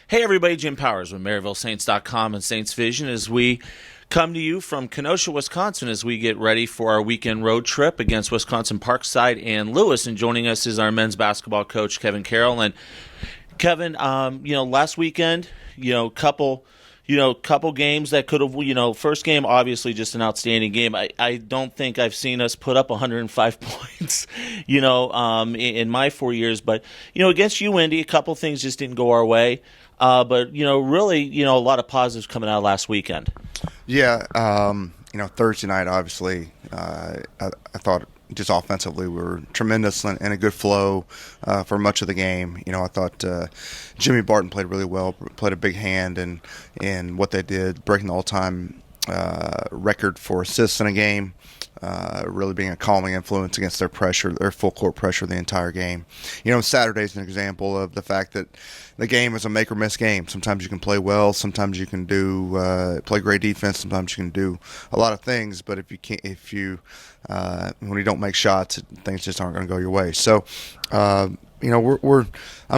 Hey everybody, Jim Powers with MaryvilleSaints.com and Saints Vision as we come to you from Kenosha, Wisconsin as we get ready for our weekend road trip against Wisconsin Parkside and Lewis. And joining us is our men's basketball coach, Kevin Carroll. And Kevin, last weekend, couple games that could have, first game, obviously just an outstanding game. I don't think I've seen us put up 105 points, in my 4 years. But, against UIndy, a couple things just didn't go our way. But, really, a lot of positives coming out last weekend. Yeah, Thursday night, obviously, I thought just offensively we were tremendous and a good flow for much of the game. I thought Jimmy Barton played really well, played a big hand in what they did, breaking the all-time record for assists in a game. Really being a calming influence against their pressure, their full court pressure the entire game. Saturday's an example of the fact that the game is a make or miss game. Sometimes you can play well, sometimes you can play great defense, sometimes you can do a lot of things. But when you don't make shots, things just aren't going to go your way. So, I'm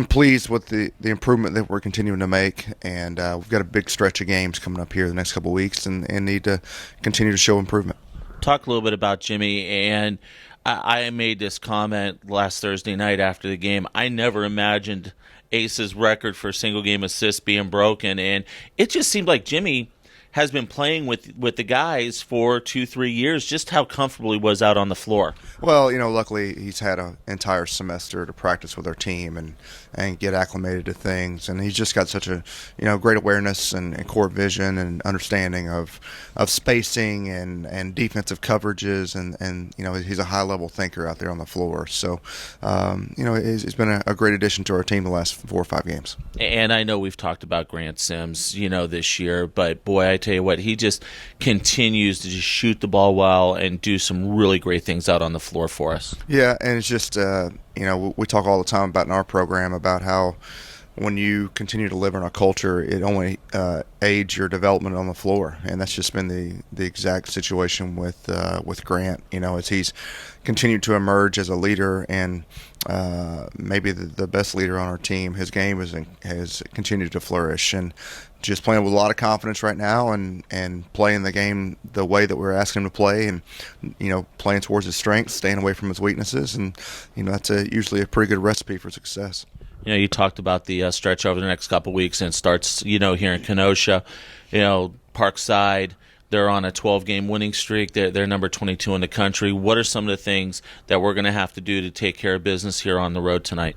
pleased with the improvement that we're continuing to make, and we've got a big stretch of games coming up here the next couple of weeks, and need to continue to show improvement. Talk a little bit about Jimmy, and I made this comment last Thursday night after the game. I never imagined Ace's record for single game assists being broken, and it just seemed like Jimmy has been playing with the guys for 2-3 years, just how comfortable he was out on the floor. Well, luckily he's had an entire semester to practice with our team and get acclimated to things, and he's just got such a great awareness and court vision and understanding of spacing and defensive coverages, and he's a high level thinker out there on the floor. So he's been a great addition to our team the last 4 or 5 games. And I know we've talked about Grant Sims this year, but boy, I tell you what, he just continues to just shoot the ball well and do some really great things out on the floor for us. Yeah, and it's just we talk all the time about in our program about how when you continue to live in our culture, it only aids your development on the floor, and that's just been the exact situation with Grant. As he's continued to emerge as a leader and maybe the best leader on our team, his game has continued to flourish, and just playing with a lot of confidence right now, and playing the game the way that we're asking him to play, and playing towards his strengths, staying away from his weaknesses, and that's usually a pretty good recipe for success. You talked about the stretch over the next couple of weeks, and starts, here in Kenosha, Parkside. They're on a 12-game winning streak. They're number 22 in the country. What are some of the things that we're going to have to do to take care of business here on the road tonight?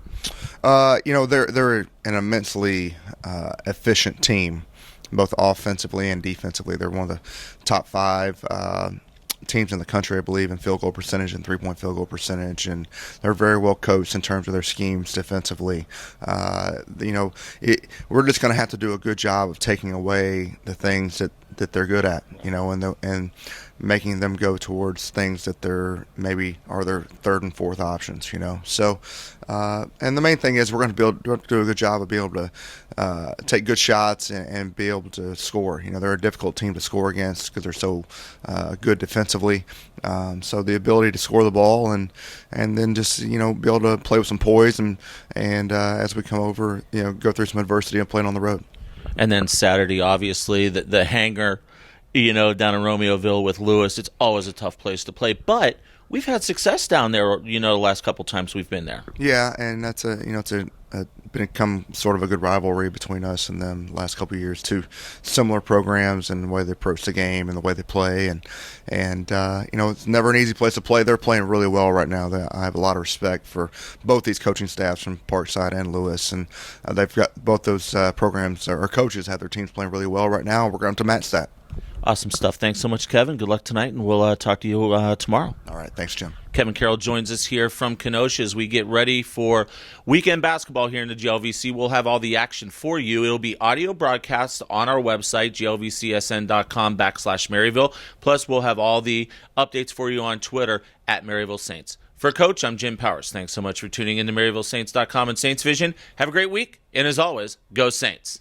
They're an immensely efficient team, both offensively and defensively. They're one of the top 5 teams in the country, I believe, in field goal percentage and three-point field goal percentage, and they're very well coached in terms of their schemes defensively. We're just going to have to do a good job of taking away the things that they're good at, and making them go towards things that they're maybe are their third and fourth options, So, and the main thing is we're going to do a good job of being able to take good shots and be able to score. They're a difficult team to score against because they're so good defensively. So the ability to score the ball and then just be able to play with some poise and as we come over, go through some adversity and playing on the road. And then Saturday, obviously, the hangar, down in Romeoville with Lewis. It's always a tough place to play, but we've had success down there, the last couple times we've been there. Yeah, and that's it's become sort of a good rivalry between us and them the last couple of years. Two similar programs and the way they approach the game and the way they play, and it's never an easy place to play. They're playing really well right now. I have a lot of respect for both these coaching staffs from Parkside and Lewis, and they've got both those programs or coaches have their teams playing really well right now. We're going to match that. Awesome stuff. Thanks so much, Kevin. Good luck tonight, and we'll talk to you tomorrow. All right. Thanks, Jim. Kevin Carroll joins us here from Kenosha as we get ready for weekend basketball here in the GLVC. We'll have all the action for you. It'll be audio broadcast on our website, glvcsn.com/Maryville. Plus, we'll have all the updates for you on Twitter at Maryville Saints. For Coach, I'm Jim Powers. Thanks so much for tuning in to MaryvilleSaints.com and Saints Vision. Have a great week, and as always, go Saints.